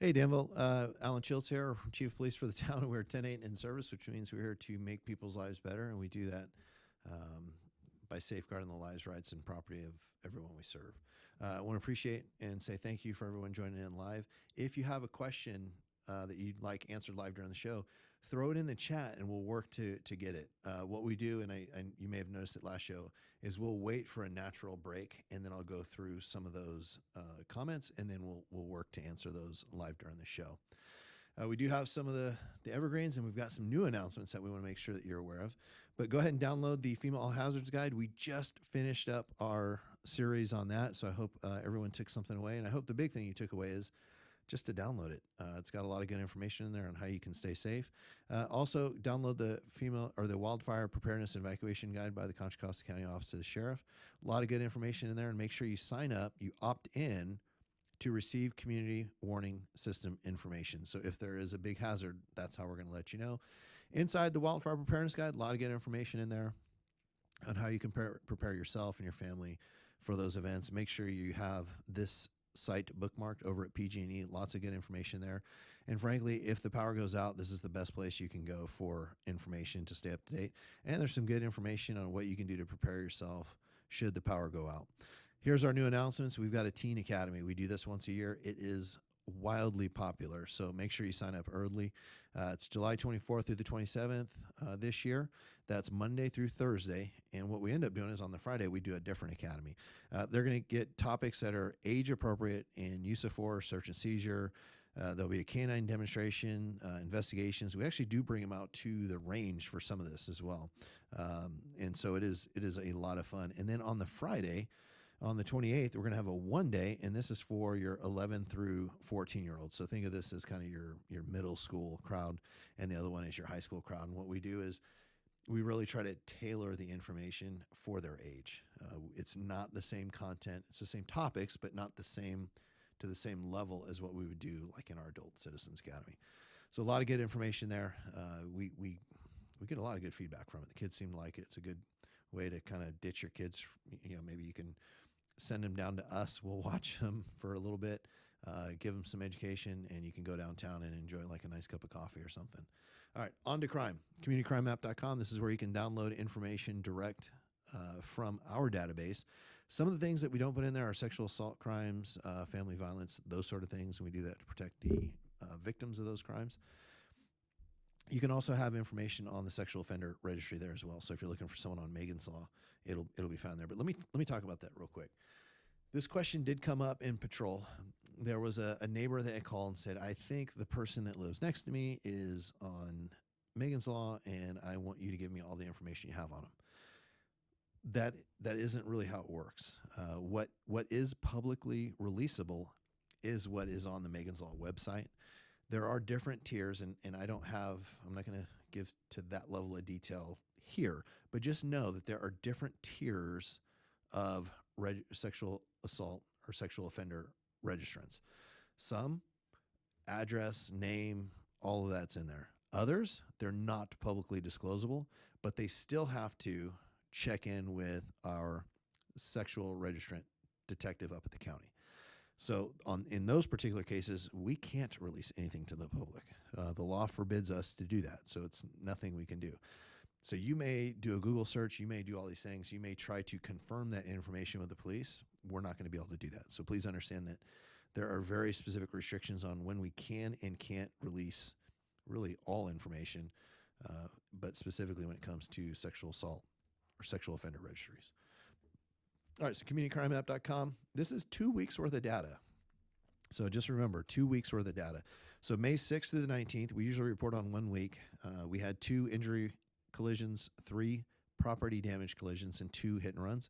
Hey, Danville. Alan Childs here, Chief of Police for the town. We're 10-8 in service, which means we're here to make people's lives better, and we do that by safeguarding the lives, rights, and property of everyone we serve. I want to appreciate and say thank you for everyone joining in live. If you have a question that you'd like answered live during the show, throw it in the chat and we'll work to get it. What we do, and you may have noticed it last show, is we'll wait for a natural break and then I'll go through some of those comments and then we'll work to answer those live during the show. We do have some of the evergreens, and we've got some new announcements that we want to make sure that you're aware of. But go ahead and download the FEMA All Hazards Guide. We just finished up our series on that, so I hope everyone took something away. And I hope the big thing you took away is just to download it. It's got a lot of good information in there on how you can stay safe. Also, download the FEMA or the Wildfire Preparedness and Evacuation Guide by the Contra Costa County Office of the Sheriff. A lot of good information in there, and make sure you sign up, you opt in to receive community warning system information. So if there is a big hazard, that's how we're going to let you know. Inside the Wildfire Preparedness Guide, a lot of good information in there on how you can prepare yourself and your family for those events. Make sure you have this site bookmarked over at PG&E. Lots of good information there. And frankly, if the power goes out, this is the best place you can go for information to stay up to date. And there's some good information on what you can do to prepare yourself should the power go out. Here's our new announcements. We've got a teen academy. We do this once a year. It is wildly popular, so make sure you sign up early. It's July 24th through the 27th this year. That's Monday through Thursday. And what we end up doing is on the Friday, we do a different academy. They're going to get topics that are age appropriate in use of force, search and seizure. There'll be a canine demonstration, investigations. We actually do bring them out to the range for some of this as well. And so it is a lot of fun. And then on the Friday, on the 28th, we're going to have a one day, and this is for your 11 through 14-year-olds. So think of this as kind of your middle school crowd, and the other one is your high school crowd. And what we do is we really try to tailor the information for their age. It's not the same content. It's the same topics, but not the same to the same level as what we would do like in our Adult Citizens Academy. So a lot of good information there. We get a lot of good feedback from it. The kids seem to like it. It's a good way to kind of ditch your kids. You know, maybe you can send them down to us. We'll watch them for a little bit, give them some education, and you can go downtown and enjoy like a nice cup of coffee or something. All right, on to crime. CommunityCrimeMap.com. This is where you can download information direct from our database. Some of the things that we don't put in there are sexual assault crimes, family violence, those sort of things, and we do that to protect the victims of those crimes. You can also have information on the sexual offender registry there as well. So if you're looking for someone on Megan's Law, it'll be found there. But let me talk about that real quick. This question did come up in patrol. There was a neighbor that called and said, I think the person that lives next to me is on Megan's Law, and I want you to give me all the information you have on them. That isn't really how it works. What is publicly releasable is what is on the Megan's Law website. There are different tiers, and I'm not going to give to that level of detail here, but just know that there are different tiers of sexual assault or sexual offender registrants. Some, address, name, all of that's in there. Others, they're not publicly disclosable, but they still have to check in with our sexual registrant detective up at the county. So in those particular cases, we can't release anything to the public. The law forbids us to do that, so it's nothing we can do. So you may do a Google search, you may do all these things, you may try to confirm that information with the police. We're not going to be able to do that. So please understand that there are very specific restrictions on when we can and can't release really all information, but specifically when it comes to sexual assault or sexual offender registries. All right, so CommunityCrimeMap.com. This is 2 weeks worth of data. So just remember, 2 weeks worth of data. So May 6th through the 19th, we usually report on 1 week. We had 2 injury collisions, 3 property damage collisions, and 2 hit and runs.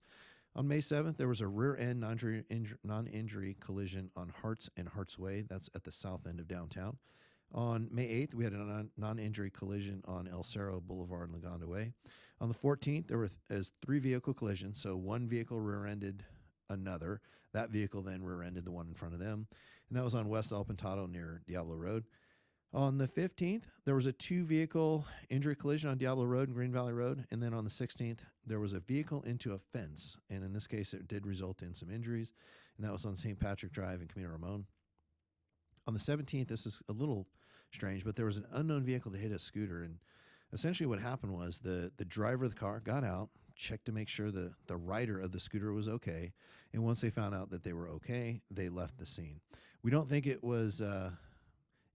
On May 7th, there was a rear end non-injury collision on Harts and Harts Way. That's at the south end of downtown. On May 8th, we had a non-injury collision on El Cerro Boulevard and Lagonda Way. On the 14th, there was 3 vehicle collisions. So 1 vehicle rear-ended another. That vehicle then rear-ended the one in front of them. And that was on West El Pintado near Diablo Road. On the 15th, there was a 2-vehicle injury collision on Diablo Road and Green Valley Road. And then on the 16th, there was a vehicle into a fence. And in this case, it did result in some injuries. And that was on St. Patrick Drive and Camino Ramon. On the 17th, this is a little strange, but there was an unknown vehicle that hit a scooter. And essentially what happened was the driver of the car got out, checked to make sure the rider of the scooter was okay. And once they found out that they were okay, they left the scene. We don't think it was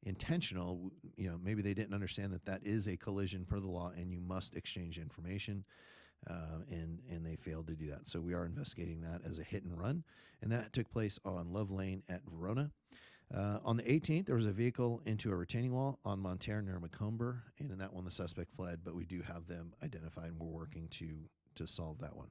intentional. Maybe they didn't understand that is a collision per the law and you must exchange information. And they failed to do that. So we are investigating that as a hit and run. And that took place on Love Lane at Verona. On the 18th, there was a vehicle into a retaining wall on Monterey near Macomber. And in that one, the suspect fled, but we do have them identified and we're working to solve that one.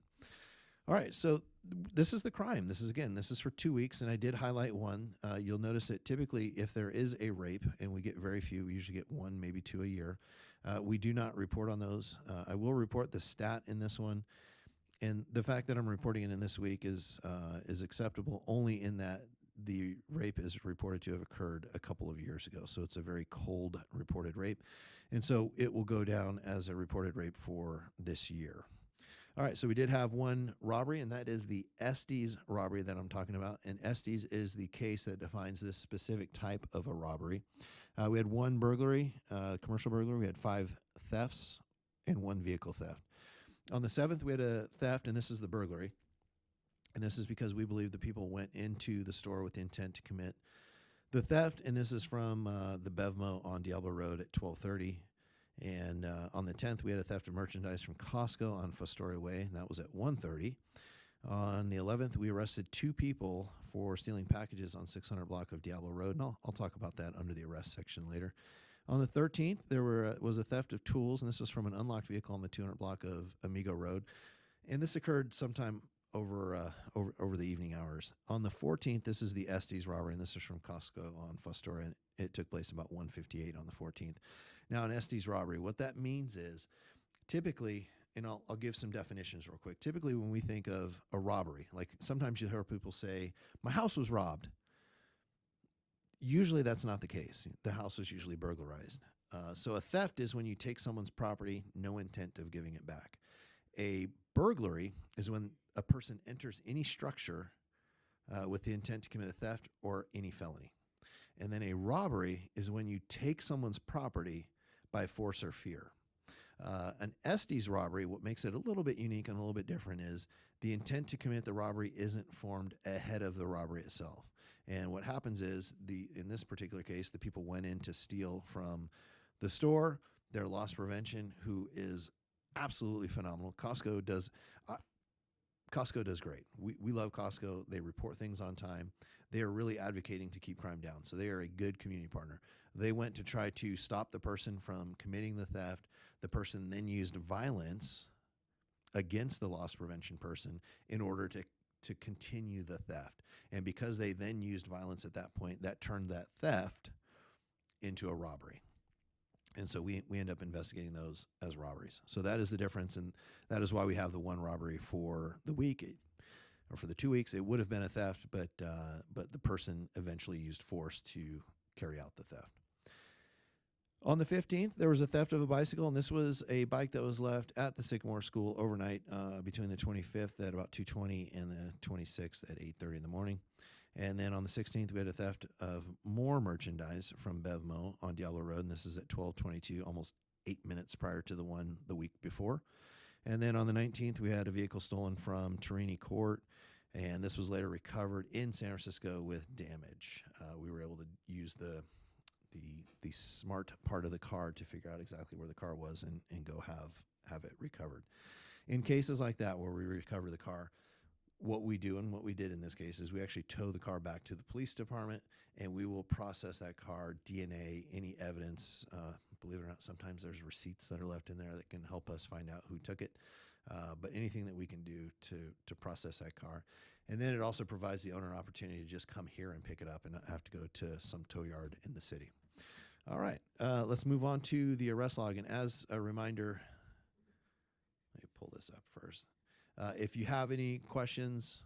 All right, so this is the crime. This is for 2 weeks, and I did highlight one. You'll notice that typically if there is a rape, and we get very few, we usually get 1, maybe 2 a year, we do not report on those. I will report the stat in this one, and the fact that I'm reporting it in this week is acceptable only in that the rape is reported to have occurred a couple of years ago. So it's a very cold reported rape, and so it will go down as a reported rape for this year. All right, so we did have one robbery, and that is the Estes robbery that I'm talking about. And Estes is the case that defines this specific type of a robbery. We had one burglary, commercial burglary. We had 5 thefts and 1 vehicle theft. On the 7th, we had a theft, and this is the burglary. And this is because we believe the people went into the store with the intent to commit the theft. And this is from the Bevmo on Diablo Road at 12:30. And on the 10th, we had a theft of merchandise from Costco on Fostoria Way, and that was at 1:30. On the 11th, we arrested 2 people for stealing packages on 600 block of Diablo Road, and I'll talk about that under the arrest section later. On the 13th, there was a theft of tools, and this was from an unlocked vehicle on the 200 block of Amigo Road, and this occurred sometime over the evening hours. On the 14th, this is the Estes robbery, and this is from Costco on Fostoria, and it took place about 1:58 on the 14th. Now, an Estes robbery, what that means is typically, and I'll give some definitions real quick. Typically, when we think of a robbery, like sometimes you hear people say, my house was robbed. Usually that's not the case. The house was usually burglarized. So a theft is when you take someone's property, no intent of giving it back. A burglary is when a person enters any structure with the intent to commit a theft or any felony. And then a robbery is when you take someone's property by force or fear. An Estes robbery, what makes it a little bit unique and a little bit different is the intent to commit the robbery isn't formed ahead of the robbery itself. And what happens is, in this particular case, the people went in to steal from the store, their loss prevention, who is absolutely phenomenal. Costco does great. We love Costco. They report things on time. They are really advocating to keep crime down. So they are a good community partner. They went to try to stop the person from committing the theft. The person then used violence against the loss prevention person in order to continue the theft. And because they then used violence at that point, that turned that theft into a robbery. And so we end up investigating those as robberies. So that is the difference, and that is why we have the one robbery for the week, or for the 2 weeks. It would have been a theft, but the person eventually used force to carry out the theft. On the 15th, there was a theft of a bicycle, and this was a bike that was left at the Sycamore School overnight between the 25th at about 2:20 and the 26th at 8:30 in the morning. And then on the 16th, we had a theft of more merchandise from Bevmo on Diablo Road, and this is at 12:22, almost 8 minutes prior to the one the week before. And then on the 19th, we had a vehicle stolen from Torini Court, and this was later recovered in San Francisco with damage. We were able to use the smart part of the car to figure out exactly where the car was and go have it recovered. In cases like that where we recover the car, what we do and what we did in this case is we actually tow the car back to the police department, and we will process that car, DNA, any evidence. Believe it or not, sometimes there's receipts that are left in there that can help us find out who took it. But anything that we can do to process that car. And then it also provides the owner an opportunity to just come here and pick it up and not have to go to some tow yard in the city. All right, let's move on to the arrest log. And as a reminder, let me pull this up first. If you have any questions,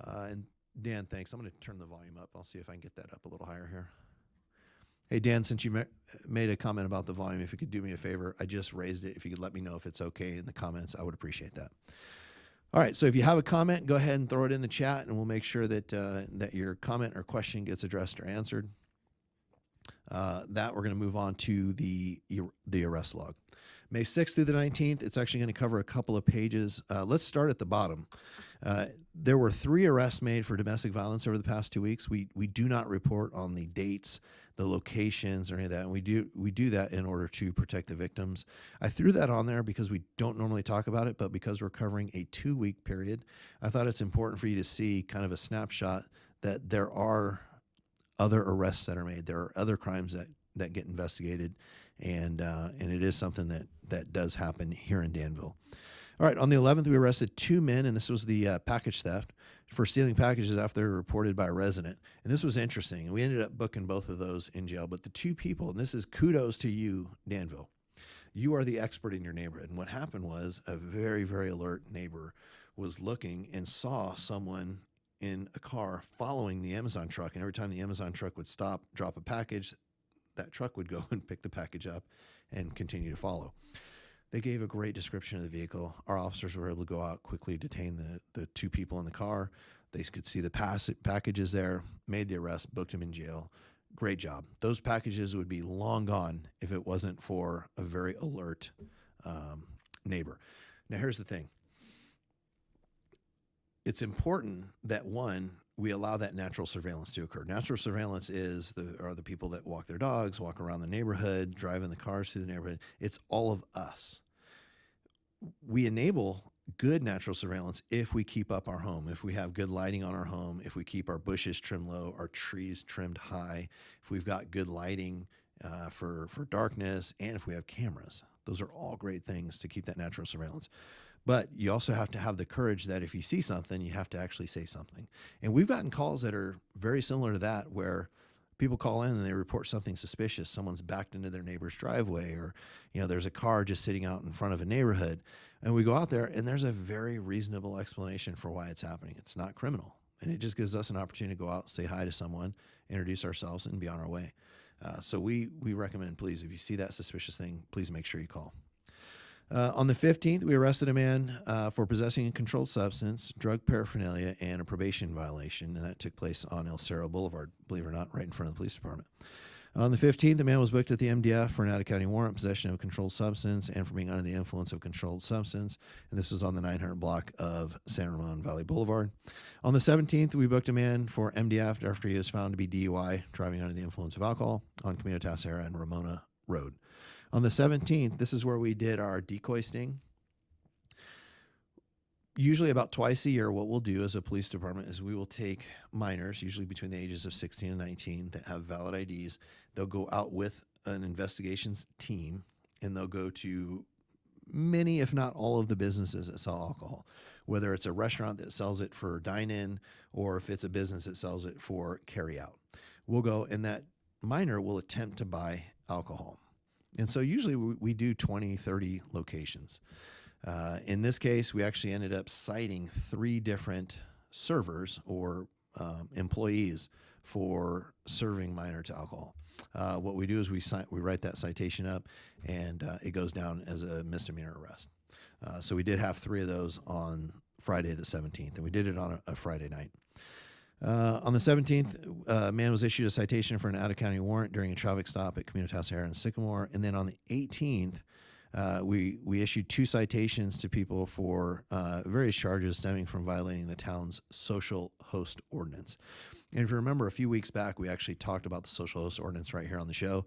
and Dan, thanks. I'm going to turn the volume up. I'll see if I can get that up a little higher here. Hey, Dan, since you made a comment about the volume, if you could do me a favor, I just raised it. If you could let me know if it's okay in the comments, I would appreciate that. All right, so if you have a comment, go ahead and throw it in the chat, and we'll make sure that that your comment or question gets addressed or answered. That we're going to move on to the arrest log. May 6th through the 19th, it's actually going to cover a couple of pages. Let's start at the bottom. There were 3 arrests made for domestic violence over the past 2 weeks. We do not report on the dates, the locations, or any of that, and we do that in order to protect the victims. I threw that on there because we don't normally talk about it, but because we're covering a 2-week period, I thought it's important for you to see kind of a snapshot that there are other arrests that are made. There are other crimes that get investigated, and it is something that does happen here in Danville. All right, on the 11th, we arrested 2 men, and this was the package theft for stealing packages after they were reported by a resident. And this was interesting, and we ended up booking both of those in jail. But the 2 people, and this is kudos to you, Danville. You are the expert in your neighborhood. And what happened was a very, very alert neighbor was looking and saw someone in a car following the Amazon truck. And every time the Amazon truck would stop, drop a package, that truck would go and pick the package up and continue to follow. They gave a great description of the vehicle. Our officers were able to go out, quickly detain the 2 people in the car. They could see the packages there, made the arrest, booked them in jail. Great job. Those packages would be long gone if it wasn't for a very alert neighbor. Now, here's the thing. It's important that, one, we allow that natural surveillance to occur. Natural surveillance are the people that walk their dogs, walk around the neighborhood, driving the cars through the neighborhood. It's all of us. We enable good natural surveillance if we keep up our home, if we have good lighting on our home, if we keep our bushes trimmed low, our trees trimmed high, if we've got good lighting for darkness, and if we have cameras. Those are all great things to keep that natural surveillance. But you also have to have the courage that if you see something, you have to actually say something. And we've gotten calls that are very similar to that, where people call in and they report something suspicious. Someone's backed into their neighbor's driveway, or, there's a car just sitting out in front of a neighborhood. And we go out there and there's a very reasonable explanation for why it's happening. It's not criminal. And it just gives us an opportunity to go out, say hi to someone, introduce ourselves, and be on our way. So we recommend, please, if you see that suspicious thing, please make sure you call. On the 15th, we arrested a man for possessing a controlled substance, drug paraphernalia, and a probation violation, and that took place on El Cerro Boulevard, believe it or not, right in front of the police department. On the 15th, the man was booked at the MDF for an out-of-county warrant, possession of a controlled substance, and for being under the influence of a controlled substance, and this was on the 900 block of San Ramon Valley Boulevard. On the 17th, we booked a man for MDF after he was found to be DUI, driving under the influence of alcohol, on Camino Tasera and Ramona Road. On the 17th, this is where we did our decoy sting. Usually about twice a year, what we'll do as a police department is we will take minors, usually between the ages of 16 and 19, that have valid IDs. They'll go out with an investigations team, and they'll go to many, if not all, of the businesses that sell alcohol, whether it's a restaurant that sells it for dine-in or if it's a business that sells it for carry-out. We'll go, and that minor will attempt to buy alcohol. And so usually we do 20, 30 locations. In this case, we actually ended up citing 3 different servers or employees for serving minor to alcohol. What we do is we write that citation up, and it goes down as a misdemeanor arrest. So we did have 3 of those on Friday the 17th, and we did it on a Friday night. On the 17th, a man was issued a citation for an out-of-county warrant during a traffic stop at Camino Tasera and Sycamore. And then on the 18th, we issued 2 citations to people for various charges stemming from violating the town's social host ordinance. And if you remember, a few weeks back, we actually talked about the social host ordinance right here on the show.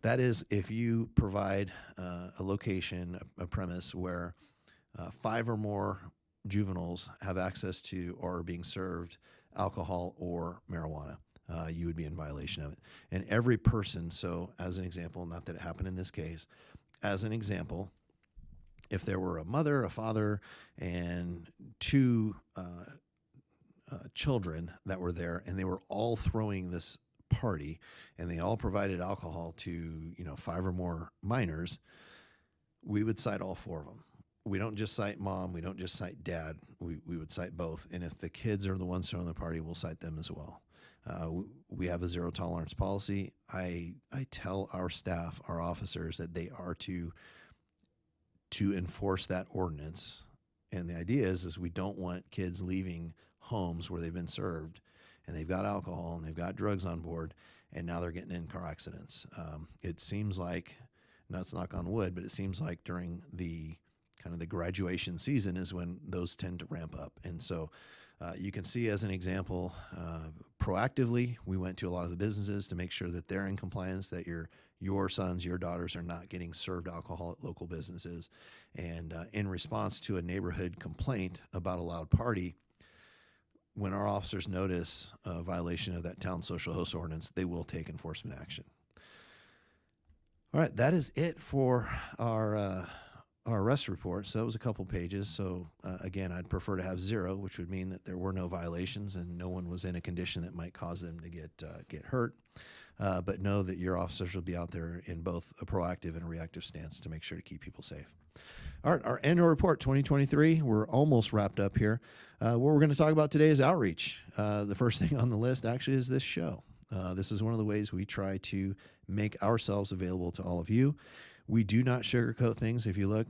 That is, if you provide a location, a premise where 5 or more juveniles have access to or are being served alcohol or marijuana, you would be in violation of it. And every person, so as an example, not that it happened in this case, as an example, if there were a mother, a father, and 2 children that were there, and they were all throwing this party, and they all provided alcohol to 5 or more minors, we would cite all 4 of them. We don't just cite mom. We don't just cite dad. We would cite both. And if the kids are the ones throwing the party, we'll cite them as well. We have a 0 tolerance policy. I tell our staff, our officers, that they are to enforce that ordinance And the idea is we don't want kids leaving homes where they've been served and they've got alcohol and they've got drugs on board, and now they're getting in car accidents. It seems like, not to knock on wood, but it seems like during the kind of the graduation season is when those tend to ramp up. And so you can see, as an example, proactively, we went to a lot of the businesses to make sure that they're in compliance, that your sons, your daughters are not getting served alcohol at local businesses. And in response to a neighborhood complaint about a loud party, when our officers notice a violation of that town social host ordinance, they will take enforcement action. All right, that is it for our arrest report. So that was a couple pages. So again, I'd prefer to have 0, which would mean that there were no violations and no one was in a condition that might cause them to get hurt. But know that your officers will be out there in both a proactive and a reactive stance to make sure to keep people safe. All right, our annual report 2023, we're almost wrapped up here. What we're going to talk about today is outreach. The first thing on the list actually is this show. This is one of the ways we try to make ourselves available to all of you. We do not sugarcoat things. If you look,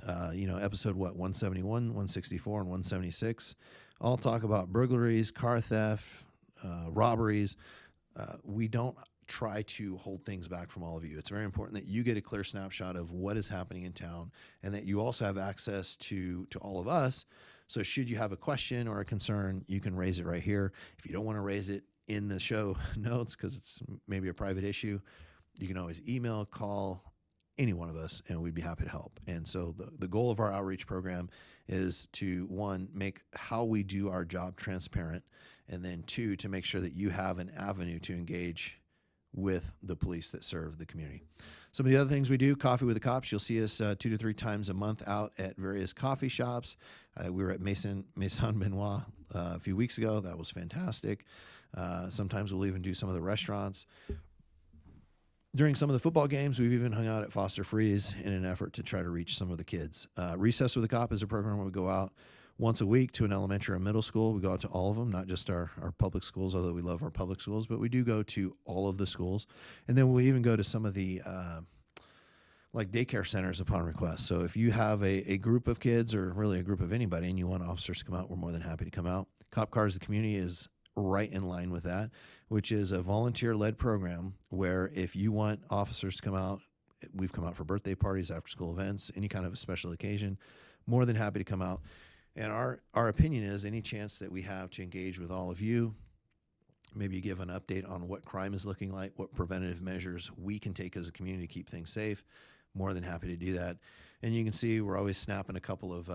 episode 171, 164, and 176, all talk about burglaries, car theft, robberies. We don't try to hold things back from all of you. It's very important that you get a clear snapshot of what is happening in town, and that you also have access to all of us. So should you have a question or a concern, you can raise it right here. If you don't want to raise it in the show notes because it's maybe a private issue, you can always email, call any one of us, and we'd be happy to help. And so the goal of our outreach program is to, 1, make how we do our job transparent, and then 2, to make sure that you have an avenue to engage with the police that serve the community. Some of the other things we do: Coffee with the Cops. You'll see us 2 to 3 times a month out at various coffee shops. We were at Maison Benoit a few weeks ago. That was fantastic. Sometimes we'll even do some of the restaurants. During some of the football games, we've even hung out at Foster Freeze in an effort to try to reach some of the kids. Recess with the Cop is a program where we go out once a week to an elementary or middle school. We go out to all of them, not just our public schools, although we love our public schools, but we do go to all of the schools. And then we even go to some of the like daycare centers upon request. So if you have a group of kids, or really a group of anybody, and you want officers to come out, we're more than happy to come out. Cop Cars the Community is right in line with that, which is a volunteer-led program where if you want officers to come out, we've come out for birthday parties, after-school events, any kind of a special occasion, more than happy to come out. And our opinion is, any chance that we have to engage with all of you, maybe give an update on what crime is looking like, what preventative measures we can take as a community to keep things safe, more than happy to do that. And you can see we're always snapping a couple of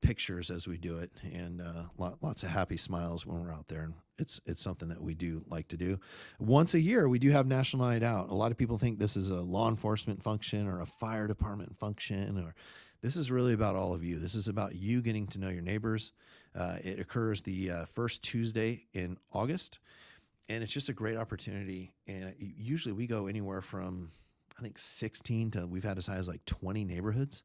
pictures as we do it, and lots of happy smiles when we're out there. And it's something that we do like to do. Once a year, we do have National Night Out. A lot of people think this is a law enforcement function or a fire department function, or this is really about all of you. This is about you getting to know your neighbors. It occurs the first Tuesday in August, and it's just a great opportunity. And usually we go anywhere from, I think, 16 to, we've had as high as like 20 neighborhoods.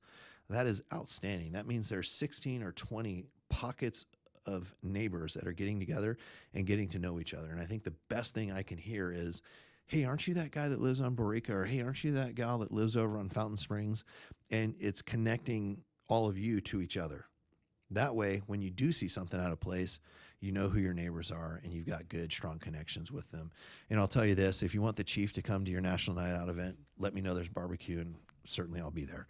That is outstanding. That means there's 16 or 20 pockets of neighbors that are getting together and getting to know each other. And I think the best thing I can hear is, hey, aren't you that guy that lives on Borica? Or, hey, aren't you that gal that lives over on Fountain Springs? And it's connecting all of you to each other. That way, when you do see something out of place, you know who your neighbors are, and you've got good, strong connections with them. And I'll tell you this, if you want the chief to come to your National Night Out event, let me know there's barbecue, and certainly I'll be there.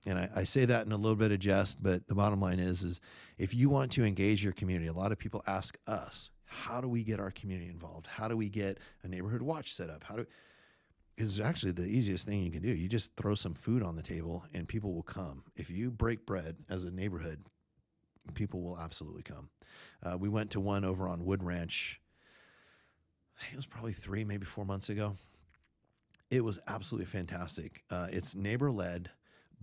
And I say that in a little bit of jest, but the bottom line is if you want to engage your community, a lot of people ask us, how do we get our community involved? How do we get a neighborhood watch set up? Is actually the easiest thing you can do. You just throw some food on the table and people will come. If you break bread as a neighborhood, people will absolutely come. We went to one over on Wood Ranch. I think it was probably 3, maybe 4 months ago. It was absolutely fantastic. It's neighbor-led,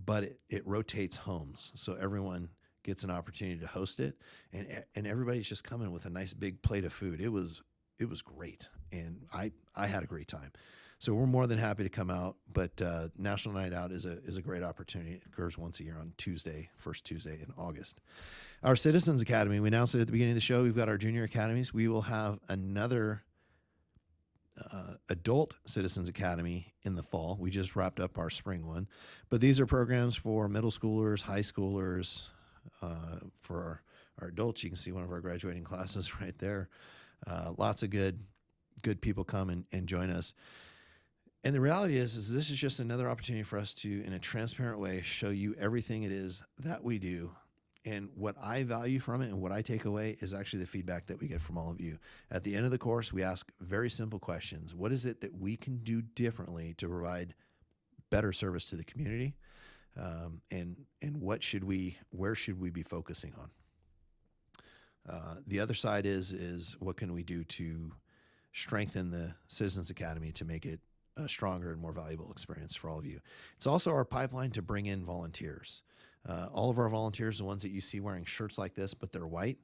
but it rotates homes. So everyone gets an opportunity to host it, and everybody's just coming with a nice big plate of food. It was great, and I had a great time. So we're more than happy to come out, but National Night Out is a great opportunity. It occurs once a year on first Tuesday in August. Our Citizens Academy, we announced it at the beginning of the show. We've got our junior academies. We will have another adult Citizens Academy in the fall. We just wrapped up our spring one, but these are programs for middle schoolers, high schoolers, for our adults. You can see one of our graduating classes right there. Lots of good people come and join us. And the reality is this is just another opportunity for us to, in a transparent way, show you everything it is that we do. And what I value from it and what I take away is actually the feedback that we get from all of you. At the end of the course, we ask very simple questions. What is it that we can do differently to provide better service to the community? And where should we be focusing on? The other side is what can we do to strengthen the Citizens Academy to make it a stronger and more valuable experience for all of you. It's also our pipeline to bring in volunteers. All of our volunteers, the ones that you see wearing shirts like this, but they're white,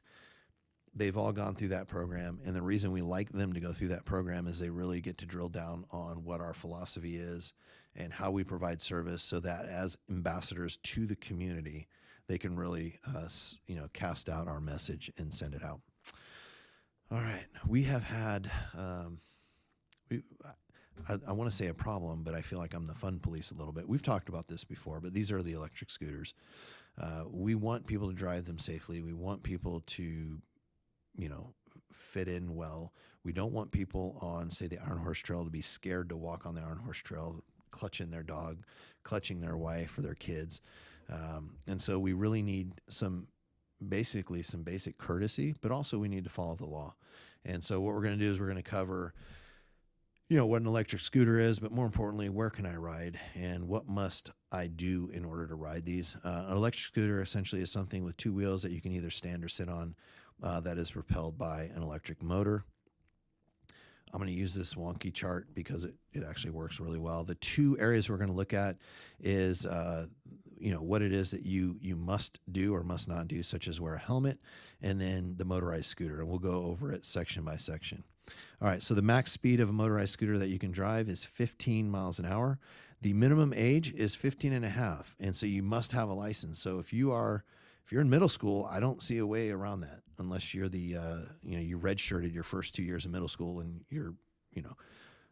they've all gone through that program. And the reason we like them to go through that program is they really get to drill down on what our philosophy is and how we provide service, so that as ambassadors to the community, they can really, cast out our message and send it out. All right. We have had, I want to say a problem, but I feel like I'm the fun police a little bit. We've talked about this before, but these are the electric scooters. We want people to drive them safely. We want people to, fit in well. We don't want people on, say, the Iron Horse Trail to be scared to walk on the Iron Horse Trail, clutching their dog, clutching their wife or their kids. And so we really need some basic courtesy, but also we need to follow the law. And so what we're going to do is we're going to cover what an electric scooter is, but more importantly, where can I ride and what must I do in order to ride these? An electric scooter essentially is something with two wheels that you can either stand or sit on, that is propelled by an electric motor. I'm going to use this wonky chart because it actually works really well. The two areas we're going to look at is, what it is that you must do or must not do, such as wear a helmet, and then the motorized scooter. And we'll go over it section by section. All right, so the max speed of a motorized scooter that you can drive is 15 miles an hour. The minimum age is 15 and a half, and so you must have a license. So if you're in middle school, I don't see a way around that unless you're you redshirted your first 2 years of middle school and you're,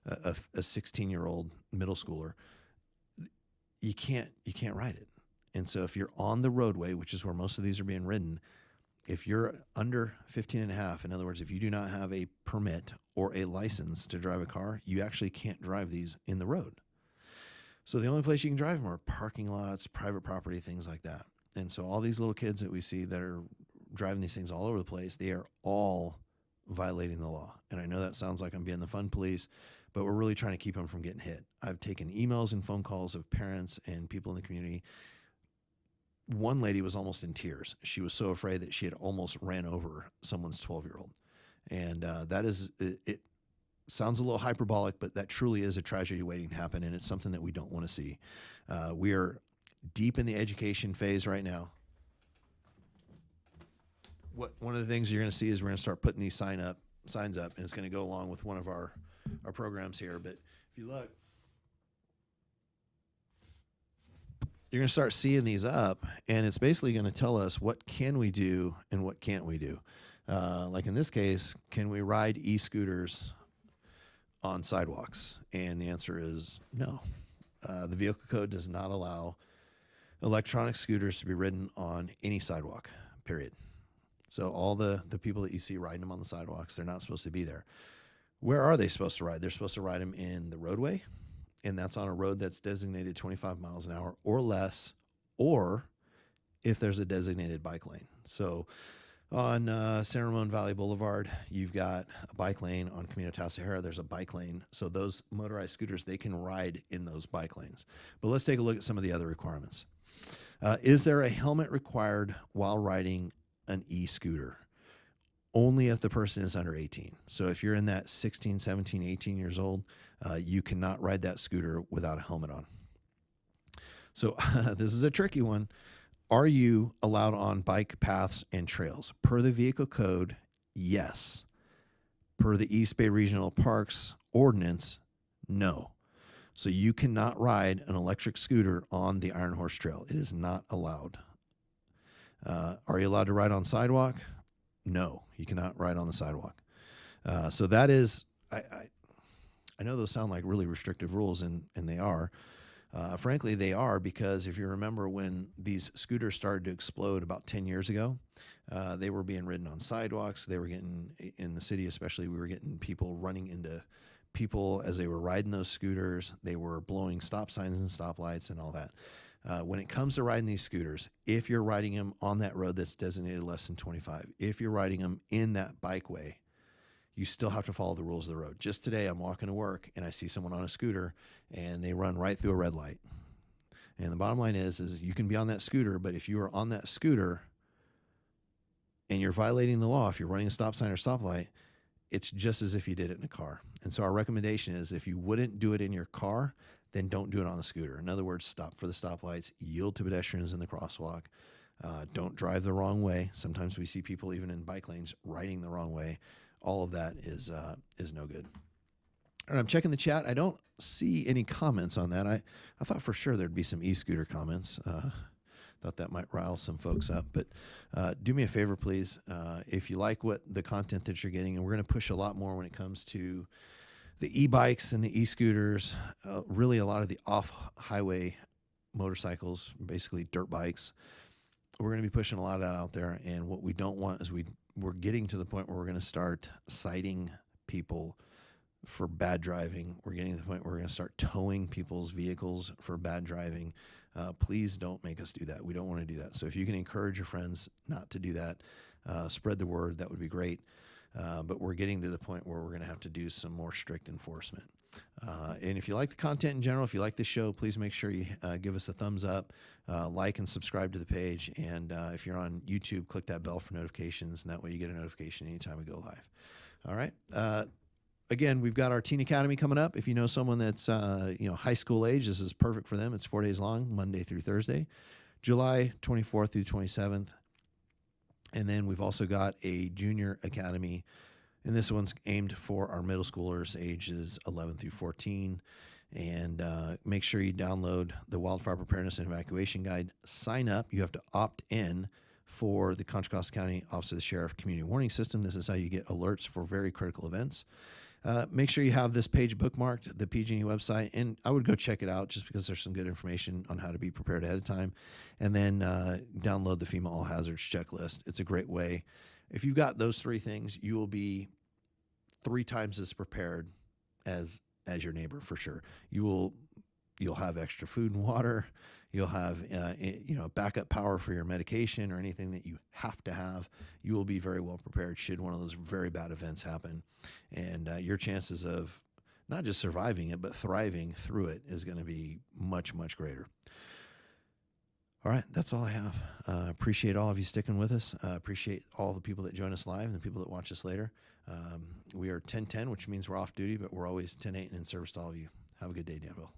a 16-year-old middle schooler. You can't ride it. And so if you're on the roadway, which is where most of these are being ridden, if you're under 15 and a half, in other words, if you do not have a permit or a license to drive a car, you actually can't drive these in the road. So the only place you can drive them are parking lots, private property, things like that. And so all these little kids that we see that are driving these things all over the place, they are all violating the law. And I know that sounds like I'm being the fun police, but we're really trying to keep them from getting hit. I've taken emails and phone calls of parents and people in the community. One lady was almost in tears. She was so afraid that she had almost ran over someone's 12-year-old. And it sounds a little hyperbolic, but that truly is a tragedy waiting to happen, and it's something that we don't want to see. We are deep in the education phase right now. One of the things you're going to see is we're going to start putting these signs up, and it's going to go along with one of our programs here. But if you look, you're going to start seeing these up, and it's basically going to tell us what can we do and what can't we do. Like in this case, can we ride e-scooters on sidewalks? And the answer is no. The vehicle code does not allow electronic scooters to be ridden on any sidewalk, period. So all the people that you see riding them on the sidewalks, they're not supposed to be there. Where are they supposed to ride? They're supposed to ride them in the roadway, and that's on a road that's designated 25 miles an hour or less, or if there's a designated bike lane. So on San Ramon Valley Boulevard, you've got a bike lane. On Camino Tasajara, there's a bike lane. So those motorized scooters, they can ride in those bike lanes. But let's take a look at some of the other requirements. Is there a helmet required while riding an e-scooter? Only if the person is under 18. So if you're in that 16, 17, 18 years old, you cannot ride that scooter without a helmet on. So this is a tricky one. Are you allowed on bike paths and trails? Per the vehicle code, yes. Per the East Bay Regional Parks ordinance, no. So you cannot ride an electric scooter on the Iron Horse Trail. It is not allowed. Are you allowed to ride on sidewalk? No, you cannot ride on the sidewalk. So that is, I know those sound like really restrictive rules, and they are. Frankly, they are, because if you remember when these scooters started to explode about 10 years ago, they were being ridden on sidewalks. They were getting, in the city especially, we were getting people running into people as they were riding those scooters. They were blowing stop signs and stoplights and all that. When it comes to riding these scooters, if you're riding them on that road that's designated less than 25, if you're riding them in that bikeway, you still have to follow the rules of the road. Just today, I'm walking to work and I see someone on a scooter and they run right through a red light. And the bottom line is you can be on that scooter, but if you are on that scooter and you're violating the law, if you're running a stop sign or stoplight, it's just as if you did it in a car. And so our recommendation is, if you wouldn't do it in your car, then don't do it on the scooter. In other words, stop for the stoplights, yield to pedestrians in the crosswalk. Don't drive the wrong way. Sometimes we see people even in bike lanes riding the wrong way. All of that is no good. And I'm checking the chat. I don't see any comments on that. I thought for sure there'd be some e-scooter comments. Thought that might rile some folks up. But do me a favor, please. If you like what the content that you're getting, and we're going to push a lot more when it comes to the e-bikes and the e-scooters, really a lot of the off-highway motorcycles, basically dirt bikes. We're going to be pushing a lot of that out there. And what we don't want is we're getting to the point where we're going to start citing people for bad driving. We're getting to the point where we're going to start towing people's vehicles for bad driving. Please don't make us do that. We don't want to do that. So if you can encourage your friends not to do that, spread the word, that would be great. But we're getting to the point where we're going to have to do some more strict enforcement. And if you like the content in general, if you like the show, please make sure you give us a thumbs up, like and subscribe to the page. And if you're on YouTube, click that bell for notifications, and that way you get a notification anytime we go live. All right. Again, we've got our Teen Academy coming up. If you know someone that's high school age, this is perfect for them. It's 4 days long, Monday through Thursday, July 24th through 27th. And then we've also got a Junior Academy, and this one's aimed for our middle schoolers ages 11 through 14. And make sure you download the Wildfire Preparedness and Evacuation Guide. Sign up. You have to opt in for the Contra Costa County Office of the Sheriff Community Warning System. This is how you get alerts for very critical events. Make sure you have this page bookmarked, the PG&E website, and I would go check it out just because there's some good information on how to be prepared ahead of time. And then download the FEMA All Hazards Checklist. It's a great way. If you've got those three things, you will be 3 times as prepared as your neighbor for sure. You'll have extra food and water. You'll have backup power for your medication or anything that you have to have. You will be very well prepared should one of those very bad events happen. And your chances of not just surviving it, but thriving through it is going to be much, much greater. All right, that's all I have. Appreciate all of you sticking with us. Appreciate all the people that join us live and the people that watch us later. We are 10:10, which means we're off duty, but we're always 10:8 and in service to all of you. Have a good day, Danville.